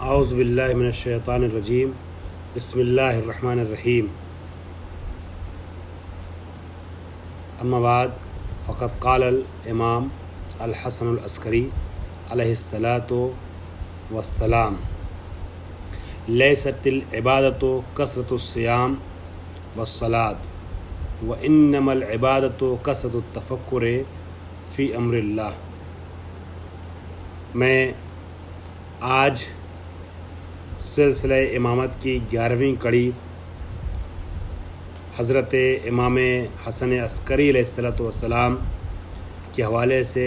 اعوذ باللہ من الشیطان الرجیم بسم اللہ الرحمن الرحیم اما بعد فقد قال الامام الحسن العسکری علیہ الصلاۃ والسلام لیست العبادۃ کثرۃ الصیام والصلاۃ وانما العبادۃ کثرۃ التفکر فی امر اللہ۔ میں آج سلسلہ امامت کی 11ویں کڑی حضرت امام حسن عسکری علیہ الصلاۃ والسلام کے حوالے سے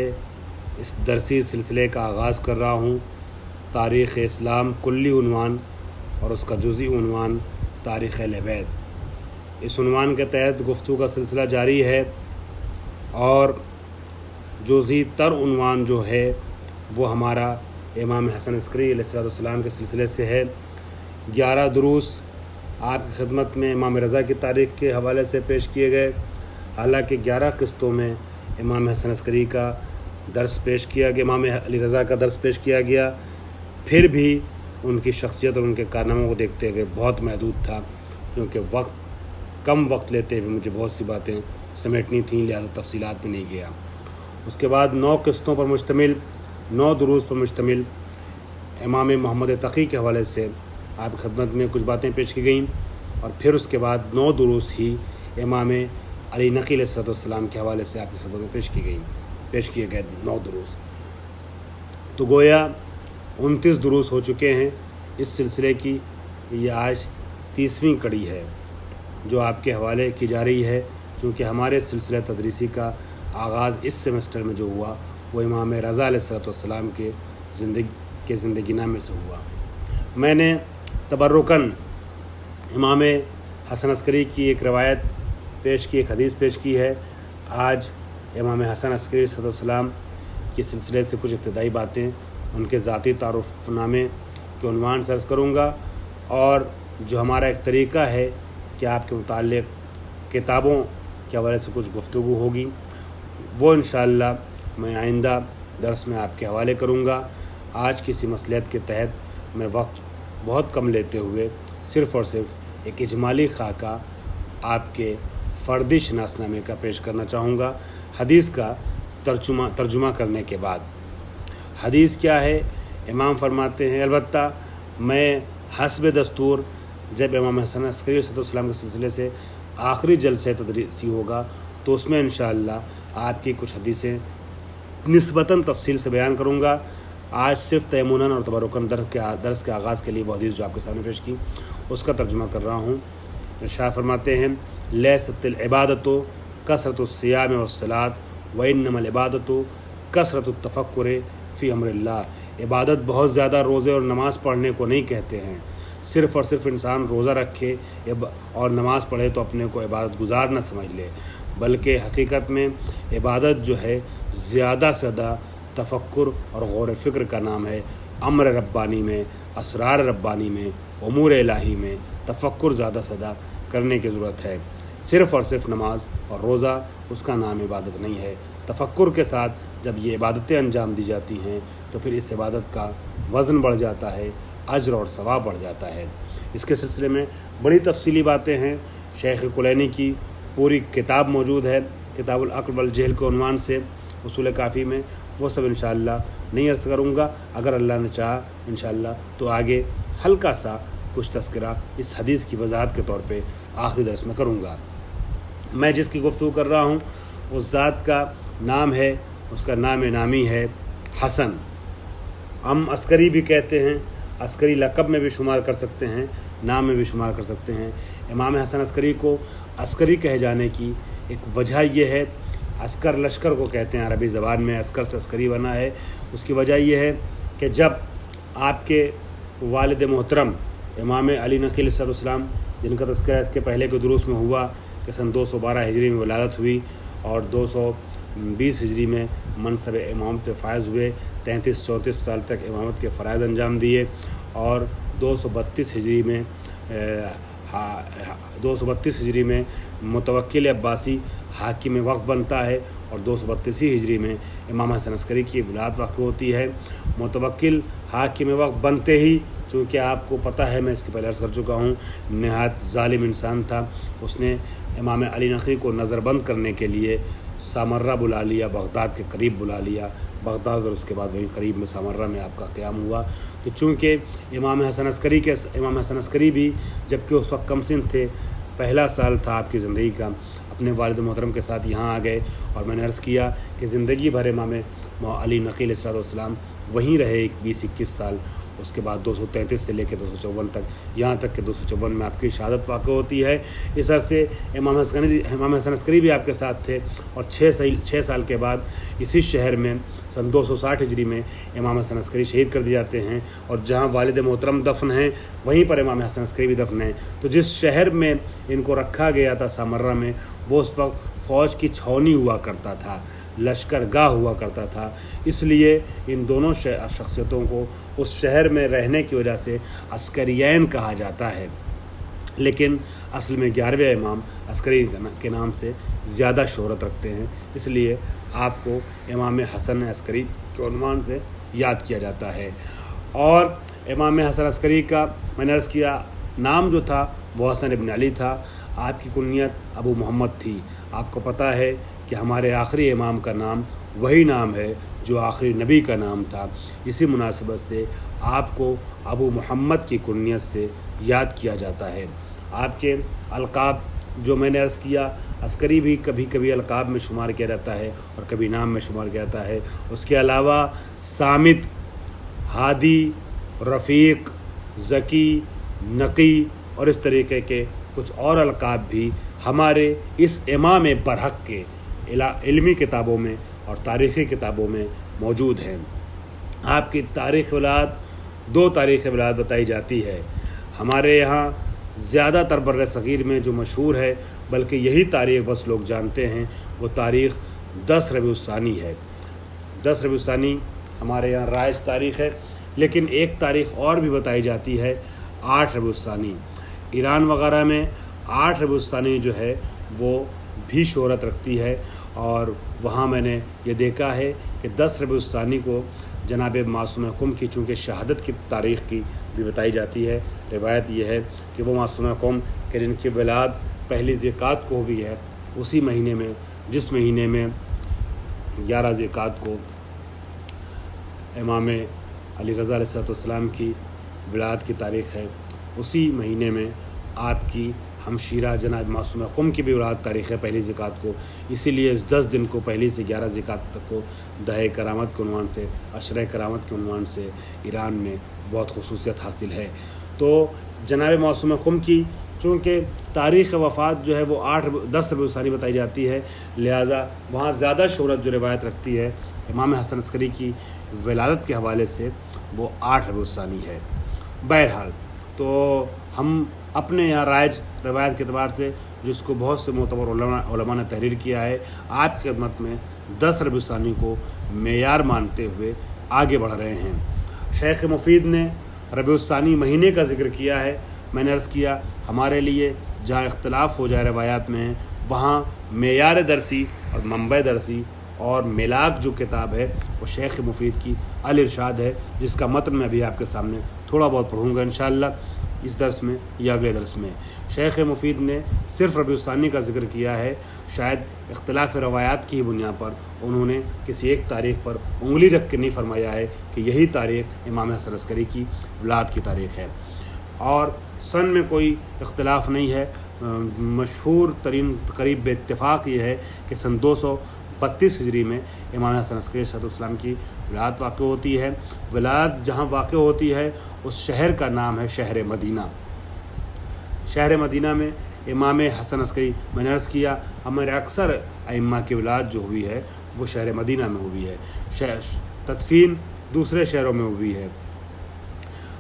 اس درسی سلسلے کا آغاز کر رہا ہوں۔ تاریخ اسلام کلی عنوان اور اس کا جزئی عنوان تاریخ اہل بیت۔ اس عنوان کے تحت گفتگو کا سلسلہ جاری ہے اور جزئی تر عنوان جو ہے وہ ہمارا امام حسن عسکری علیہ السلام کے سلسلے سے ہے۔ 11 دروس آپ کی خدمت میں امام رضا کی تاریخ کے حوالے سے پیش کیے گئے، حالانکہ 11 قسطوں میں امام حسن عسکری کا درس پیش کیا گیا، امام علی رضا کا درس پیش کیا گیا، پھر بھی ان کی شخصیت اور ان کے کارناموں کو دیکھتے ہوئے بہت محدود تھا، کیونکہ کم وقت لیتے ہوئے مجھے بہت سی باتیں سمیٹنی تھیں، لہذا تفصیلات میں نہیں گیا۔ اس کے بعد 9 قسطوں پر مشتمل 9 دروس پر مشتمل امام محمد تقی کے حوالے سے آپ کی خدمت میں کچھ باتیں پیش کی گئیں، اور پھر اس کے بعد 9 دروس ہی امام علی نقی علیہ السلام کے حوالے سے آپ کی خدمت میں پیش کیے گئے 9 دروس۔ تو گویا 29 دروس ہو چکے ہیں اس سلسلے کی۔ یہ آج 30ویں کڑی ہے جو آپ کے حوالے کی جا رہی ہے، چونکہ ہمارے سلسلہ تدریسی کا آغاز اس سیمسٹر میں جو ہوا وہ امام رضا علیہ السلام کے زندگی نامے سے ہوا۔ میں نے تبرکاً امام حسن عسکری کی ایک روایت پیش کی، ایک حدیث پیش کی ہے۔ آج امام حسن عسکری علیہ السلام کے سلسلے سے کچھ ابتدائی باتیں ان کے ذاتی تعارف نامے کے عنوان سے عرض کروں گا، اور جو ہمارا ایک طریقہ ہے کہ آپ کے متعلق کتابوں کے حوالے سے کچھ گفتگو ہوگی، وہ انشاءاللہ میں آئندہ درس میں آپ کے حوالے کروں گا۔ آج کسی مصلحت کے تحت میں وقت بہت کم لیتے ہوئے صرف اور صرف ایک اجمالی خاکہ آپ کے فردی شناسنامے کا پیش کرنا چاہوں گا، حدیث کا ترجمہ کرنے کے بعد۔ حدیث کیا ہے؟ امام فرماتے ہیں، البتہ میں حسب دستور جب امام حسن عسکری علیہ السلام کے سلسلے سے آخری جلسہ تدریسی ہوگا تو اس میں انشاءاللہ آپ کی کچھ حدیثیں نسبتاً تفصیل سے بیان کروں گا۔ آج صرف تیموناً اور تبرکاً درس کے آغاز کے لیے وہ حدیث جو آپ کے سامنے پیش کی اس کا ترجمہ کر رہا ہوں۔ ارشاد فرماتے ہیں، لیست العبادۃ کثرۃ الصیام والصلاۃ وانما العبادۃ کثرۃ التفکر فی امر اللہ۔ عبادت بہت زیادہ روزے اور نماز پڑھنے کو نہیں کہتے ہیں۔ صرف اور صرف انسان روزہ رکھے اور نماز پڑھے تو اپنے کو عبادت گزار نہ سمجھ لے، بلکہ حقیقت میں عبادت جو ہے زیادہ سے زیادہ تفکر اور غور و فکر کا نام ہے۔ امر ربانی میں، اسرار ربانی میں، امور الہی میں تفکر زیادہ سے زیادہ کرنے کی ضرورت ہے۔ صرف اور صرف نماز اور روزہ اس کا نام عبادت نہیں ہے۔ تفکر کے ساتھ جب یہ عبادتیں انجام دی جاتی ہیں تو پھر اس عبادت کا وزن بڑھ جاتا ہے، اجر اور ثواب بڑھ جاتا ہے۔ اس کے سلسلے میں بڑی تفصیلی باتیں ہیں۔ شیخ کلینی کی پوری کتاب موجود ہے، کتاب العقل والجہل کے عنوان سے اصول کافی میں، وہ سب انشاءاللہ نہیں عرض کروں گا۔ اگر اللہ نے چاہا انشاءاللہ تو آگے ہلکا سا کچھ تذکرہ اس حدیث کی وضاحت کے طور پہ آخری درس میں کروں گا۔ میں جس کی گفتگو کر رہا ہوں اس ذات کا نام ہے، اس کا نام نامی ہے حسن۔ ہم عسکری بھی کہتے ہیں، عسکری لقب میں بھی شمار کر سکتے ہیں، نام میں بھی شمار کر سکتے ہیں۔ امام حسن عسکری کو عسکری کہے جانے کی ایک وجہ یہ ہے، عسکر لشکر کو کہتے ہیں عربی زبان میں، عسکر سے عسکری بنا ہے۔ اس کی وجہ یہ ہے کہ جب آپ کے والد محترم امام علی نقی علیہ السلام، جن کا تذکرہ اس کے پہلے کے دروس میں ہوا کہ سن 212 ہجری میں ولادت ہوئی اور 220 ہجری میں منصب امامت فائز ہوئے، 33-34 سال تک امامت کے فرائض انجام دیے، اور 232 ہجری میں متوکل عباسی حاکم وقت بنتا ہے، اور 232 ہجری میں امام حسن عسکری کی ولادت واقع ہوتی ہے۔ متوکل حاکم وقت بنتے ہی چونکہ آپ کو پتہ ہے، میں اس کے پہلے عرض کر چکا ہوں، نہایت ظالم انسان تھا. اس نے امام علی نقی کو نظر بند کرنے کے لیے سامرہ بلا لیا، بغداد کے قریب بلا لیا، بغداد اور اس کے بعد وہیں قریب میں سامرہ میں آپ کا قیام ہوا. تو چونکہ امام حسن عسکری بھی جبکہ اس وقت کم سن تھے، پہلا سال تھا آپ کی زندگی کا، اپنے والد محترم کے ساتھ یہاں آ گئے. اور میں نے عرض کیا کہ زندگی بھر امام علی نقی علیہ السلام وہیں رہے 20-21 سال. اس کے بعد 233 سے لے کے 254 تک، یہاں تک کہ 254 میں آپ کی شہادت واقع ہوتی ہے. اس عرصے امام حسن عسکری بھی آپ کے ساتھ تھے. اور 6 سال کے بعد اسی شہر میں سن 260 ہجری میں امام حسن عسکری شہید کر دیے جاتے ہیں. اور جہاں والد محترم دفن ہیں وہیں پر امام حسن عسکری بھی دفن ہیں. تو جس شہر میں ان کو رکھا گیا تھا سامرہ میں، وہ اس وقت فوج کی چھاونی ہوا کرتا تھا، لشکر گاہ ہوا کرتا تھا. اس لیے ان دونوں شخصیتوں کو اس شہر میں رہنے کی وجہ سے عسکریین کہا جاتا ہے، لیکن اصل میں 11ویں امام عسکری کے نام سے زیادہ شہرت رکھتے ہیں. اس لیے آپ کو امام حسن عسکری کے عنوان سے یاد کیا جاتا ہے. اور امام حسن عسکری کا میں نے عرض کیا نام جو تھا وہ حسن ابن علی تھا. آپ کی کنیت ابو محمد تھی. آپ کو پتہ ہے کہ ہمارے آخری امام کا نام وہی نام ہے جو آخری نبی کا نام تھا. اسی مناسبت سے آپ کو ابو محمد کی کنیت سے یاد کیا جاتا ہے. آپ کے القاب جو میں نے عرض کیا، عسکری بھی کبھی کبھی القاب میں شمار کیا جاتا ہے اور کبھی نام میں شمار کیا جاتا ہے. اس کے علاوہ صامت، ہادی، رفیق، ذکی، نقی اور اس طریقے کے کچھ اور القاب بھی ہمارے اس امام برحق کے علمی کتابوں میں اور تاریخی کتابوں میں موجود ہیں. آپ کی تاریخ ولادت 2 تاریخ ولادت بتائی جاتی ہے. ہمارے یہاں زیادہ تر بر صغیر میں جو مشہور ہے، بلکہ یہی تاریخ بس لوگ جانتے ہیں، وہ تاریخ 10 ربیع الثانی ہے. 10 ربیع الثانی ہمارے یہاں رائج تاریخ ہے. لیکن ایک تاریخ اور بھی بتائی جاتی ہے 8 ربیع الثانی. ایران وغیرہ میں 8 ربیع الثانی جو ہے وہ بھی شہرت رکھتی ہے. اور وہاں میں نے یہ دیکھا ہے کہ 10 ربیع الثانی کو جناب معصوم قم کی چونکہ شہادت کی تاریخ کی بھی بتائی جاتی ہے. روایت یہ ہے کہ وہ معصوم قم کہ جن کی ولادت پہلی ذیقعد کو بھی ہے، اسی مہینے میں جس مہینے میں 11 ذیقعد کو امام علی رضا علیہ السلام کی ولادت کی تاریخ ہے، اسی مہینے میں آپ کی ہمشیرہ جناب معصوم قم کی بھی ولادت تاریخ ہے پہلی ذیقعد کو. اسی لیے اس 10 دن کو پہلی سے 11 ذیقعد تک کو دہہ کرامت کے عنوان سے، عشرہ کرامت کے عنوان سے ایران میں بہت خصوصیت حاصل ہے. تو جناب معصوم قم کی چونکہ تاریخ وفات جو ہے وہ 10 ربیع الثانی بتائی جاتی ہے، لہٰذا وہاں زیادہ شہرت جو روایت رکھتی ہے امام حسن عسکری کی ولادت کے حوالے سے وہ 8 ربیع الثانی ہے. بہرحال تو ہم اپنے یہاں رائج روایت کے اعتبار سے جس کو بہت سے معتبر علماء نے تحریر کیا ہے، آپ کی خدمت میں 10 ربیع الثانی کو معیار مانتے ہوئے آگے بڑھ رہے ہیں. شیخ مفید نے ربیع الثانی مہینے کا ذکر کیا ہے. میں نے عرض کیا ہمارے لیے جہاں اختلاف ہو جائے روایات میں، وہاں معیار درسی اور منبع درسی اور ملاک جو کتاب ہے وہ شیخ مفید کی الارشاد ہے، جس کا متن میں ابھی آپ کے سامنے تھوڑا بہت پڑھوں گا انشاءاللہ اس درس میں یا اگلے درس میں. شیخ مفید نے صرف ربیع الثانی کا ذکر کیا ہے. شاید اختلاف روایات کی بنیاد پر انہوں نے کسی ایک تاریخ پر انگلی رکھ کے نہیں فرمایا ہے کہ یہی تاریخ امام حسن عسکری کی ولادت کی تاریخ ہے. اور سن میں کوئی اختلاف نہیں ہے. مشہور ترین قریب بے اتفاق یہ ہے کہ سن 232 ہجری میں امام حسن عسکری علیہ السلام کی ولادت واقع ہوتی ہے. ولادت جہاں واقع ہوتی ہے اس شہر کا نام ہے شہر مدینہ. شہر مدینہ میں امام حسن عسکری، میں نے عرض کیا ہمارے اکثر ائمہ کی ولادت جو ہوئی ہے وہ شہر مدینہ میں ہوئی ہے. تدفین دوسرے شہروں میں ہوئی ہے.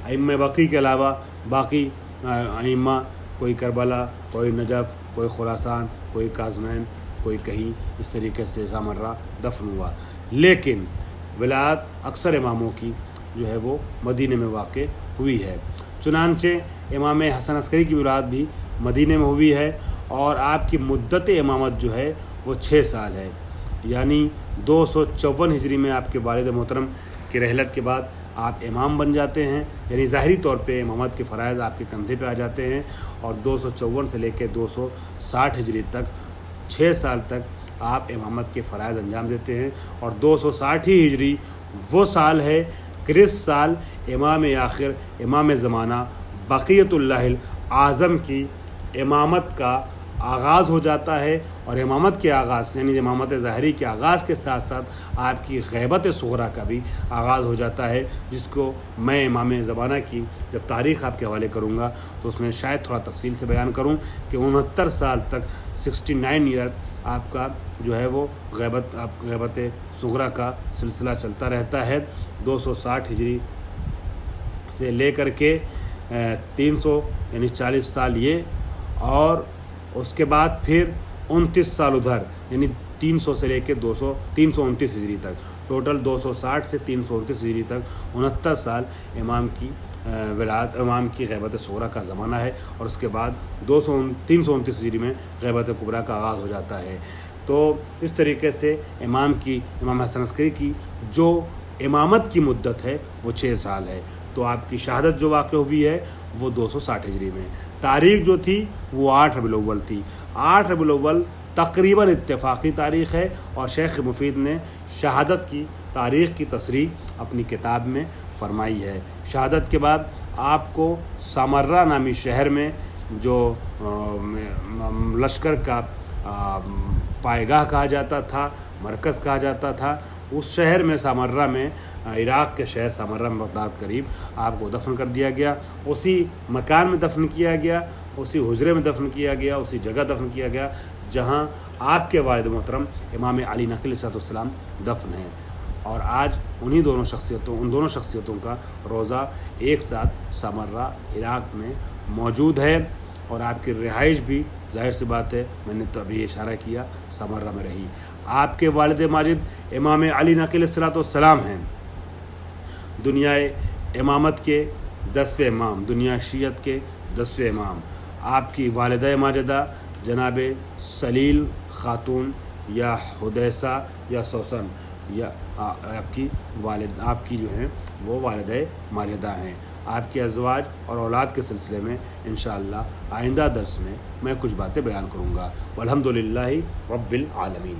ائمہ باقی کے علاوہ باقی ائمہ کوئی کربلا، کوئی نجف، کوئی خراسان، کوئی کاظمین، کوئی کہیں اس طریقے سے سامرہ دفن ہوا. لیکن ولادت اکثر اماموں کی جو ہے وہ مدینہ میں واقع ہوئی ہے. چنانچہ امام حسن عسکری کی ولادت بھی مدینہ میں ہوئی ہے اور آپ کی مدت امامت جو ہے وہ 6 سال ہے. یعنی 254 ہجری میں آپ کے والد محترم کی رحلت کے بعد آپ امام بن جاتے ہیں، یعنی ظاہری طور پہ امامت کے فرائض آپ کے کندھے پہ آ جاتے ہیں، اور 254 سے لے کے 260 ہجری تک 6 سال تک آپ امامت کے فرائض انجام دیتے ہیں۔ اور 260 ہجری وہ سال ہے کرس سال امام آخر امام زمانہ بقیت اللہ اعظم کی امامت کا آغاز ہو جاتا ہے، اور امامت کے آغاز یعنی امامت ظاہری کے آغاز کے ساتھ ساتھ آپ کی غیبت صغریٰ کا بھی آغاز ہو جاتا ہے، جس کو میں امام زمانہ کی جب تاریخ آپ کے حوالے کروں گا تو اس میں شاید تھوڑا تفصیل سے بیان کروں کہ 69 سال تک 69 ایئر آپ کا جو ہے وہ غیبت صغریٰ کا سلسلہ چلتا رہتا ہے۔ 260 ہجری سے لے کر کے 300 یعنی 40 سال یہ، اور اس کے بعد پھر 29 سال ادھر، یعنی 300 سے لے کے 329 ہجری تک، ٹوٹل 260 سے 329 ہجری تک 69 سال امام کی غیبت صغریٰ کا زمانہ ہے، اور اس کے بعد 329 ہجری میں غیبت کبریٰ کا آغاز ہو جاتا ہے۔ تو اس طریقے سے امام حسن عسکری کی جو امامت کی مدت ہے وہ 6 سال ہے۔ تو آپ کی شہادت جو واقع ہوئی ہے وہ 260 ہجری میں، تاریخ جو تھی وہ 8 ربیع الاول تھی۔ 8 ربیع الاول تقریباً اتفاقی تاریخ ہے، اور شیخ مفید نے شہادت کی تاریخ کی تصریح اپنی کتاب میں فرمائی ہے۔ شہادت کے بعد آپ کو سامرہ نامی شہر میں جو لشکر کا پائے گاہ کہا جاتا تھا، مرکز کہا جاتا تھا، اس شہر میں سامرہ میں، عراق کے شہر سامرہ میں بغداد قریب آپ کو دفن کر دیا گیا، اسی مکان میں دفن کیا گیا، اسی حجرے میں دفن کیا گیا، اسی جگہ دفن کیا گیا جہاں آپ کے والد محترم امام علی نقی علیہ السلام دفن ہیں۔ اور آج ان دونوں شخصیتوں کا روضہ ایک ساتھ سامرہ عراق میں موجود ہے، اور آپ کی رہائش بھی ظاہر سی بات ہے، میں نے تو ابھی اشارہ کیا، سامرہ میں رہی۔ آپ کے والد ماجد امام علی نقی علیہ السلام ہیں، دنیا امامت کے 10ویں امام، دنیا شیعت کے 10ویں امام۔ آپ کی والدہ ماجدہ جناب سلیل خاتون یا حدیثہ یا سوسن، یا آپ کی جو ہیں وہ والدہ ماجدہ ہیں۔ آپ کے ازواج اور اولاد کے سلسلے میں انشاءاللہ آئندہ درس میں میں کچھ باتیں بیان کروں گا۔ والحمدللہ رب العالمین۔